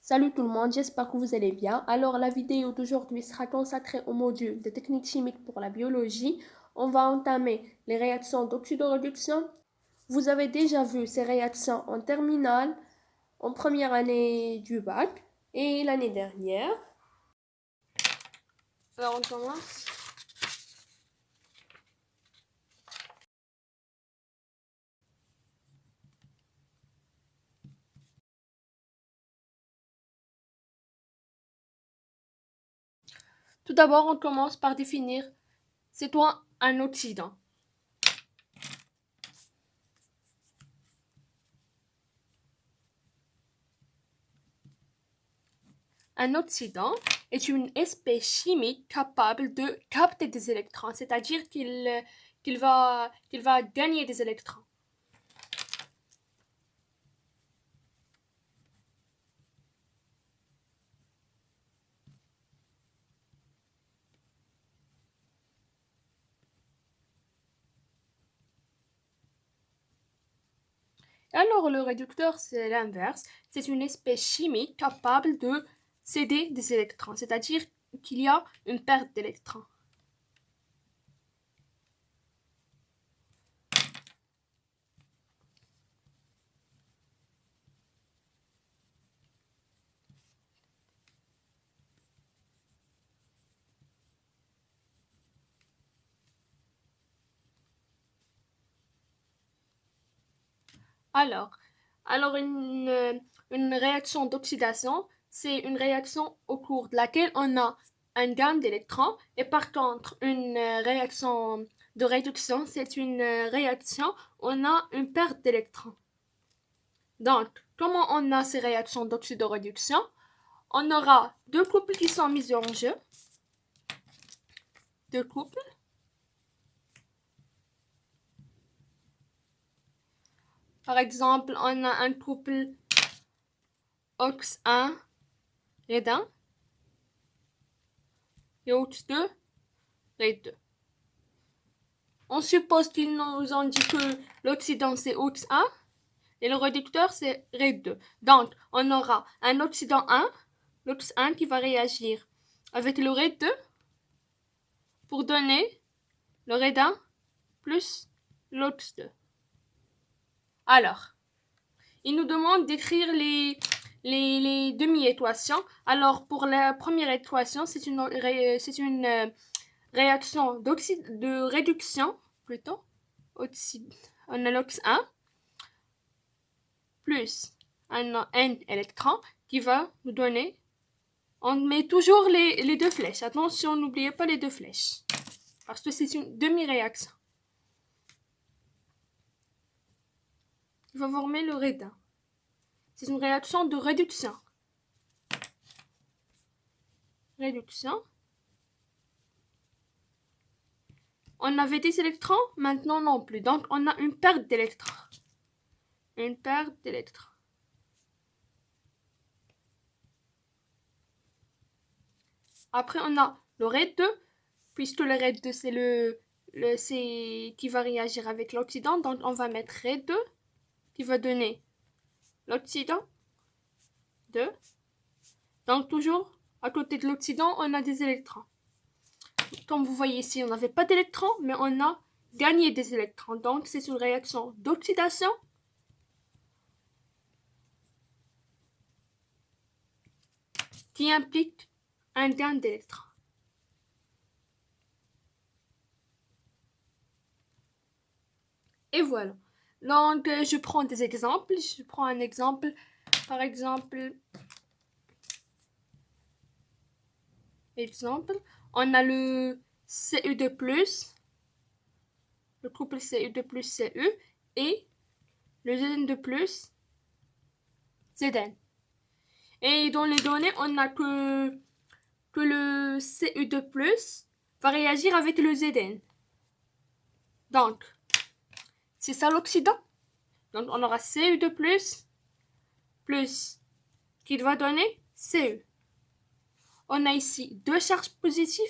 Salut tout le monde, j'espère que vous allez bien. Alors la vidéo d'aujourd'hui sera consacrée au module de technique chimique pour la biologie. On va entamer les réactions d'oxydoréduction. Vous avez déjà vu ces réactions en terminale, en première année du bac et l'année dernière. Alors on commence. Tout d'abord, on commence par définir c'est quoi un oxydant. Un oxydant est une espèce chimique capable de capter des électrons, c'est-à-dire qu'il va gagner des électrons. Alors le réducteur, c'est l'inverse. C'est une espèce chimique capable de céder des électrons, c'est-à-dire qu'il y a une perte d'électrons. Alors une réaction d'oxydation, c'est une réaction au cours de laquelle on a un gain d'électrons, et par contre, une réaction de réduction, c'est une réaction où on a une perte d'électrons. Donc, comment on a ces réactions d'oxydoréduction? On aura deux couples qui sont mis en jeu. Deux couples. Par exemple, on a un couple OX1 rédin et OX2 RED2. On suppose qu'ils nous ont dit que l'oxydant c'est OX1 et le réducteur c'est RED2. Donc, on aura un oxydant 1, l'OX1 qui va réagir avec le RED2 pour donner le RED1 plus l'OX2. Alors, il nous demande d'écrire les demi-équations. Alors, pour la première équation, c'est une réaction de réduction, plutôt. On a l'OX1 plus un N électron qui va nous donner. On met toujours les deux flèches. Attention, n'oubliez pas les deux flèches. Parce que c'est une demi-réaction. Il va former le rédin. C'est une réaction de réduction. Réduction. On avait des électrons, maintenant non plus. Donc, on a une perte d'électrons. Une perte d'électrons. Après, on a le RED2, puisque le RED2, c'est qui va réagir avec l'oxydant. Donc, on va mettre RED2, qui va donner l'oxydant 2. Donc, toujours, à côté de l'oxydant, on a des électrons. Comme vous voyez ici, on n'avait pas d'électrons, mais on a gagné des électrons. Donc, c'est une réaction d'oxydation qui implique un gain d'électrons. Et voilà. Donc, je prends des exemples. Je prends un exemple. Par exemple, on a le Cu2+, le couple Cu2+, Cu, et le Zn2+, Zn. Et dans les données, on a que le Cu2+, va réagir avec le Zn. Donc, c'est ça l'oxydant. Donc, on aura Cu2+, plus, qui va donner Cu. On a ici deux charges positives.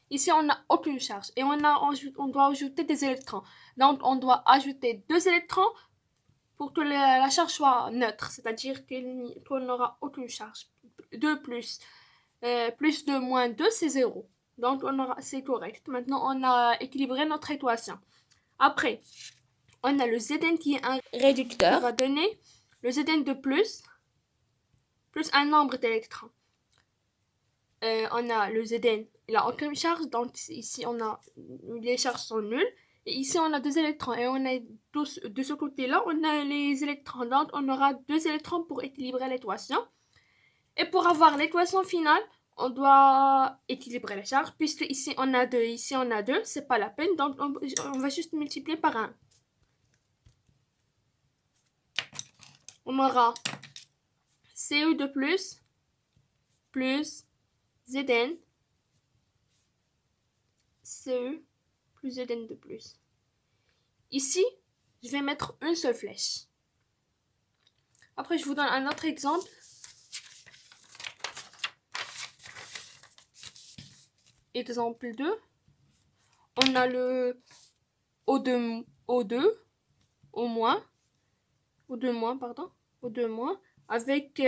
Ici, on n'a aucune charge. Et on doit ajouter des électrons. Donc, on doit ajouter deux électrons pour que la charge soit neutre. C'est-à-dire qu'on n'aura aucune charge 2 plus 2 moins 2, c'est 0. Donc, c'est correct. Maintenant, on a équilibré notre équation. Après, on a le Zn qui est un réducteur qui va donner le Zn de plus un nombre d'électrons. On a le Zn, il n'a aucune charge, donc ici, les charges sont nulles. Et ici, on a 2 électrons. Et on a de ce côté-là, on a les électrons. Donc, on aura 2 électrons pour équilibrer l'équation. Et pour avoir l'équation finale, on doit équilibrer les charges. Puisque ici, on a 2, ici, on a 2. C'est pas la peine. Donc, on va juste multiplier par 1. On aura Cu de plus Zn Cu plus Zn de plus. Ici, je vais mettre une seule flèche. Après, je vous donne un autre exemple. Exemple 2. On a le O2 avec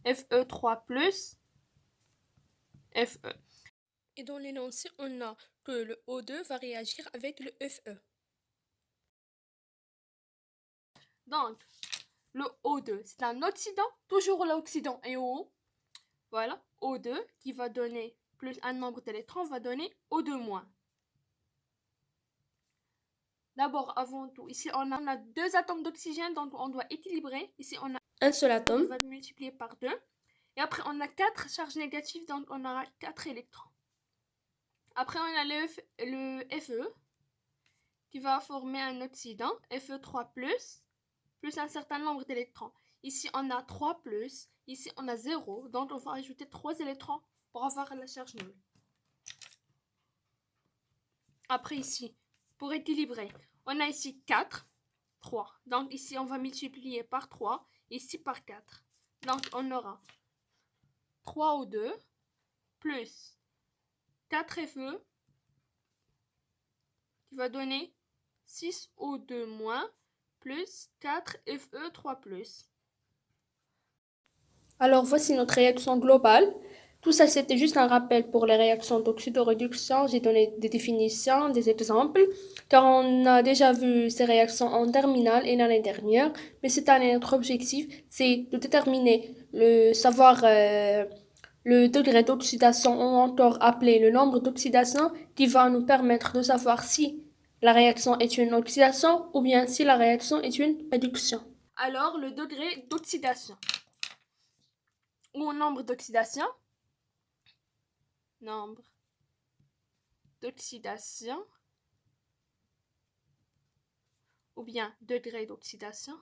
Fe3 plus Fe. Et dans l'énoncé, on a que le O2 va réagir avec le Fe. Donc, le O2, c'est un oxydant, toujours l'oxydant est au haut. Voilà, O2 qui va donner plus un nombre d'électrons va donner O2-. D'abord, avant tout, ici on a 2 atomes d'oxygène, donc on doit équilibrer. Ici on a un seul atome, on va multiplier par 2. Et après on a 4 charges négatives, donc on aura 4 électrons. Après on a le Fe qui va former un oxydant, Fe3+, plus un certain nombre d'électrons. Ici on a 3+, ici on a 0, donc on va ajouter 3 électrons pour avoir la charge nulle. Après ici, pour équilibrer, on a ici 4, 3. Donc ici, on va multiplier par 3, ici par 4. Donc on aura 3O2 plus 4Fe qui va donner 6O2- plus 4Fe3+. Alors voici notre réaction globale. Tout ça, c'était juste un rappel pour les réactions d'oxydoréduction. J'ai donné des définitions, des exemples, car on a déjà vu ces réactions en terminale et l'année dernière. Mais cette année, notre objectif, c'est de déterminer le degré d'oxydation, ou encore appelé le nombre d'oxydation, qui va nous permettre de savoir si la réaction est une oxydation ou bien si la réaction est une réduction. Alors, le degré d'oxydation ou nombre d'oxydation ou bien degré d'oxydation.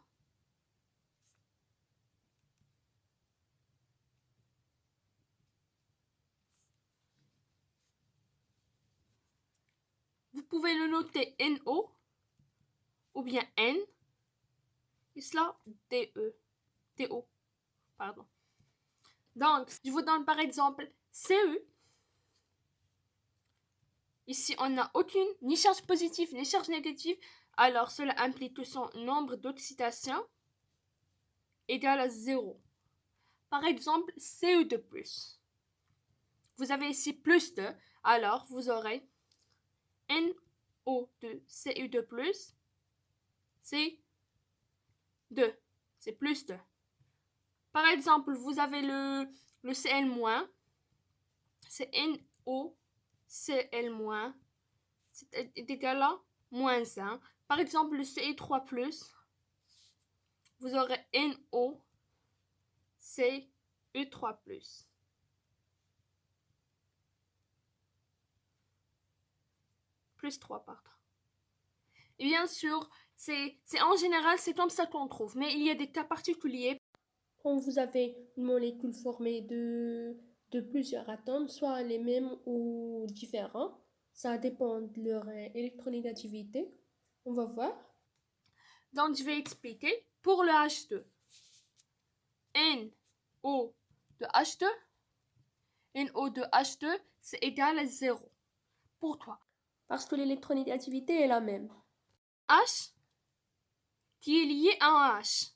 Vous pouvez le noter NO ou bien N, et cela DO. Pardon. Donc, je vous donne par exemple Cu. Ici, on n'a aucune ni charge positive ni charge négative. Alors, cela implique que son nombre d'oxydation égale à 0. Par exemple, Cu de plus. Vous avez ici plus 2. Alors, vous aurez NO de Cu de plus, c'est 2. C'est plus 2. Par exemple, vous avez le Cl-, c'est NO Cl-, c'est égal à moins 1. Par exemple, le Ci3+, vous aurez NO Cu3+. Plus 3, pardon. Et bien sûr, c'est en général, c'est comme ça qu'on trouve. Mais il y a des cas particuliers. Quand vous avez une molécule formée de plusieurs atomes, soit les mêmes ou différents, ça dépend de leur électronégativité. On va voir. Donc, je vais expliquer. Pour le H2, NO de H2, NO de H2, c'est égal à 0. Pourquoi? Parce que l'électronégativité est la même. H qui est lié à un H.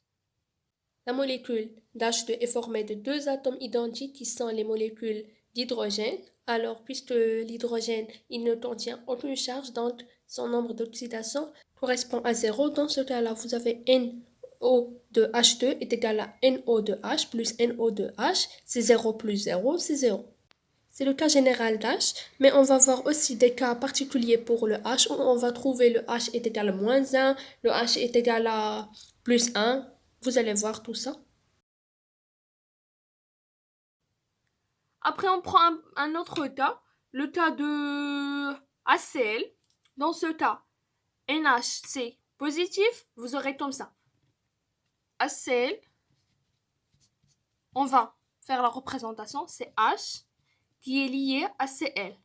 La molécule d'H2 est formée de deux atomes identiques qui sont les molécules d'hydrogène. Alors, puisque l'hydrogène, il ne contient aucune charge, donc son nombre d'oxydation correspond à 0. Dans ce cas-là, vous avez NO de H2 est égal à NO de H plus NO de H. C'est 0 plus 0, c'est 0. C'est le cas général d'H, mais on va voir aussi des cas particuliers pour le H, où on va trouver le H est égal à moins 1, le H est égal à plus 1. Vous allez voir tout ça. Après, on prend un autre cas, le cas de HCl. Dans ce cas, NH, positif, vous aurez comme ça. HCl, on va faire la représentation, c'est H qui est lié à Cl.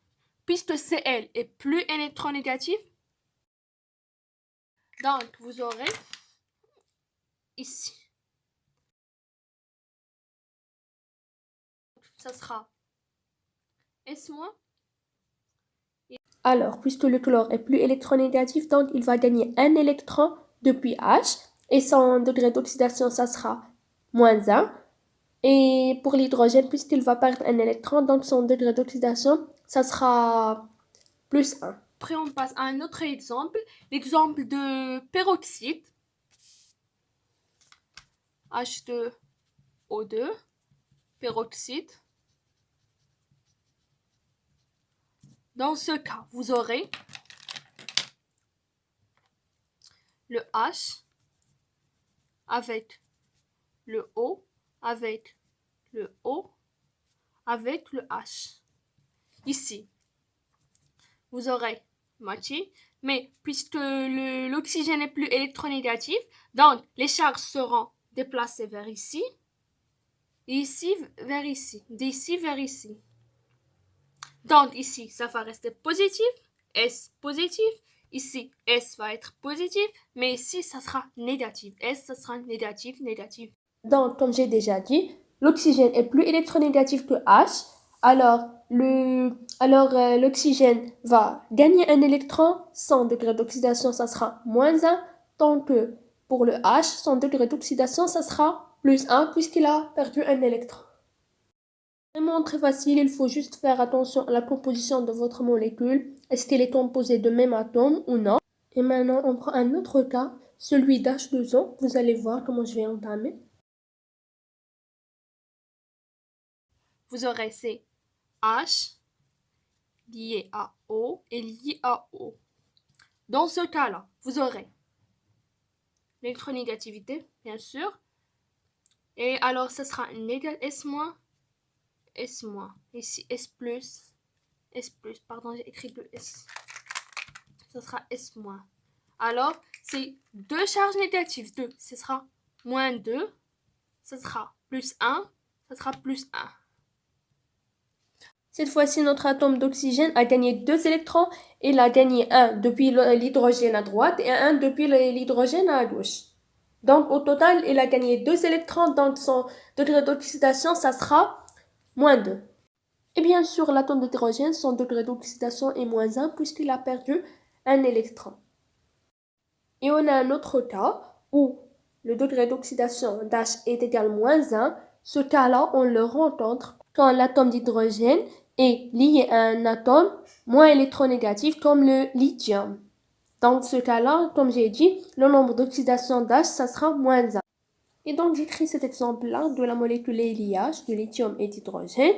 Puisque Cl est plus électronégatif, donc vous aurez ici. Ça sera S-. Alors, puisque le chlore est plus électronégatif, donc il va gagner un électron depuis H, et son degré d'oxydation, ça sera moins 1. Et pour l'hydrogène, puisqu'il va perdre un électron, donc son degré d'oxydation, ça sera plus 1. Après, on passe à un autre exemple, l'exemple de peroxyde. H2O2, peroxyde. Dans ce cas, vous aurez le H avec le O, avec le O, avec le H. Ici, vous aurez moitié, mais puisque l'oxygène est plus électronégatif, donc les charges seront déplacées vers ici, et ici vers ici, d'ici vers ici. Donc ici, ça va rester positif, S positif. Ici, S va être positif, mais ici, ça sera négatif. S, ça sera négatif, négatif. Donc, comme j'ai déjà dit, l'oxygène est plus électronégatif que H. Alors, l'oxygène va gagner un électron. Son degré d'oxydation, ça sera moins 1. Tant que pour le H, son degré d'oxydation, ça sera plus 1 puisqu'il a perdu un électron. Vraiment très facile, il faut juste faire attention à la composition de votre molécule. Est-ce qu'elle est composée de même atome ou non? Et maintenant, on prend un autre cas, celui d'H2O. Vous allez voir comment je vais entamer. Vous aurez ces H lié à O et lié à O. Dans ce cas-là, vous aurez l'électronégativité, bien sûr. Et alors, ce sera S-, S-, ici S+, pardon, j'ai écrit le S. Ça sera S-. Alors, c'est deux charges négatives, 2, ce sera moins 2, ce sera plus 1, ce sera plus 1. Cette fois-ci, notre atome d'oxygène a gagné 2 électrons. Il a gagné un depuis l'hydrogène à droite et un depuis l'hydrogène à gauche. Donc, au total, il a gagné 2 électrons, donc son degré d'oxydation, ça sera moins 2. Et bien sûr, l'atome d'hydrogène, son degré d'oxydation est moins 1 puisqu'il a perdu un électron. Et on a un autre cas où le degré d'oxydation d'H est égal à moins 1. Ce cas-là, on le rencontre quand l'atome d'hydrogène est lié à un atome moins électronégatif comme le lithium. Dans ce cas-là, comme j'ai dit, le nombre d'oxydation d'H, ça sera moins 1. Et donc, j'écris cet exemple-là de la molécule LiH, de lithium et d'hydrogène.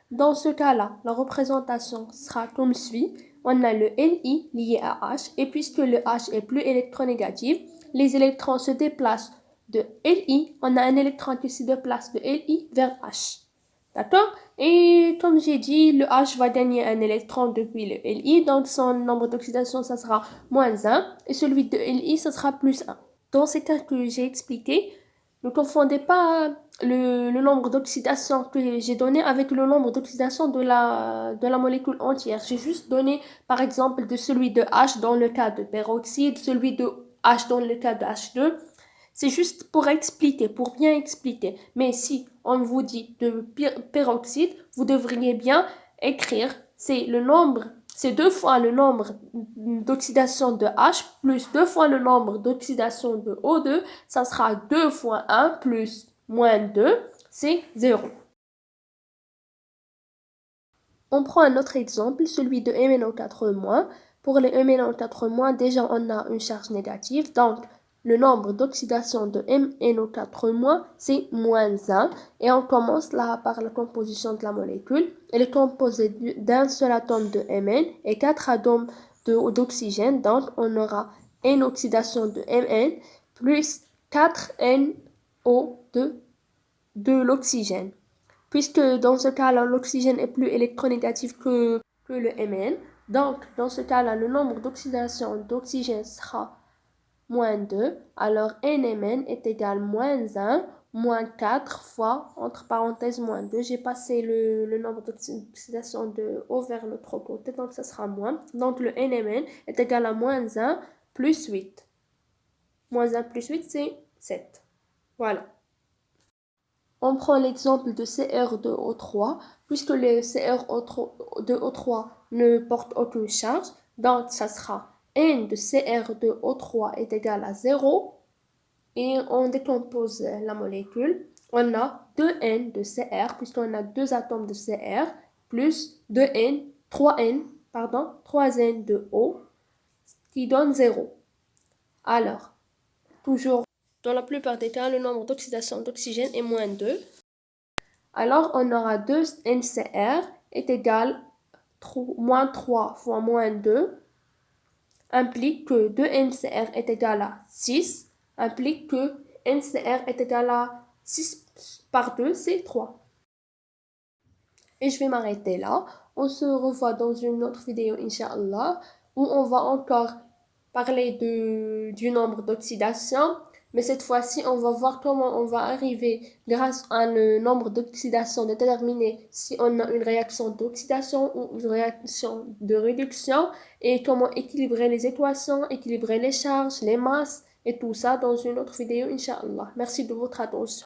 Dans ce cas-là, la représentation sera comme suit. On a le Li lié à H, et puisque le H est plus électronégatif, les électrons se déplacent de Li. On a un électron qui se déplace de Li vers H. D'accord? Et comme j'ai dit, le H va gagner un électron depuis le Li, donc son nombre d'oxydation, ça sera moins 1, et celui de Li, ça sera plus 1. Dans ces cas que j'ai expliqué, ne confondez pas le nombre d'oxydation que j'ai donné avec le nombre d'oxydation de la molécule entière. J'ai juste donné, par exemple, de celui de H dans le cas de peroxyde, celui de H dans le cas de H2. C'est juste pour expliquer, pour bien expliquer. Mais si on vous dit de peroxyde, vous devriez bien écrire, c'est 2 fois le nombre d'oxydation de H plus 2 fois le nombre d'oxydation de O2, ça sera 2 fois 1 plus moins 2, c'est 0. On prend un autre exemple, celui de MnO4-. Pour les MnO4-, déjà on a une charge négative, donc le nombre d'oxydation de MnO4-, c'est moins 1. Et on commence là par la composition de la molécule. Elle est composée d'un seul atome de Mn et 4 atomes d'oxygène. Donc on aura N oxydation de Mn plus 4 NO de l'oxygène. Puisque dans ce cas-là, l'oxygène est plus électronégatif que le Mn. Donc, dans ce cas-là, le nombre d'oxydation d'oxygène sera moins 2. Alors, NMN est égal à moins 1, moins 4 fois, entre parenthèses, moins 2. J'ai passé le nombre d'oxydation de O vers l'autre côté, donc ça sera moins. Donc, le NMN est égal à moins 1 plus 8. Moins 1 plus 8, c'est 7. Voilà. On prend l'exemple de CR2O3, puisque le CR2O3 ne porte aucune charge, donc ça sera N de CR2O3 est égal à 0, et on décompose la molécule. On a 2N de Cr, puisqu'on a deux atomes de Cr, plus 3N de O, qui donne 0. Alors, toujours, dans la plupart des cas, le nombre d'oxydation d'oxygène est moins 2. Alors, on aura 2 NCr est égal à moins 3 fois moins 2, implique que 2 NCr est égal à 6, implique que NCr est égal à 6 par 2, c'est 3. Et je vais m'arrêter là. On se revoit dans une autre vidéo, Inch'Allah, où on va encore parler du nombre d'oxydation. Mais cette fois-ci, on va voir comment on va arriver, grâce à un nombre d'oxydation, de déterminer si on a une réaction d'oxydation ou une réaction de réduction, et comment équilibrer les équations, équilibrer les charges, les masses, et tout ça dans une autre vidéo, Inch'Allah. Merci de votre attention.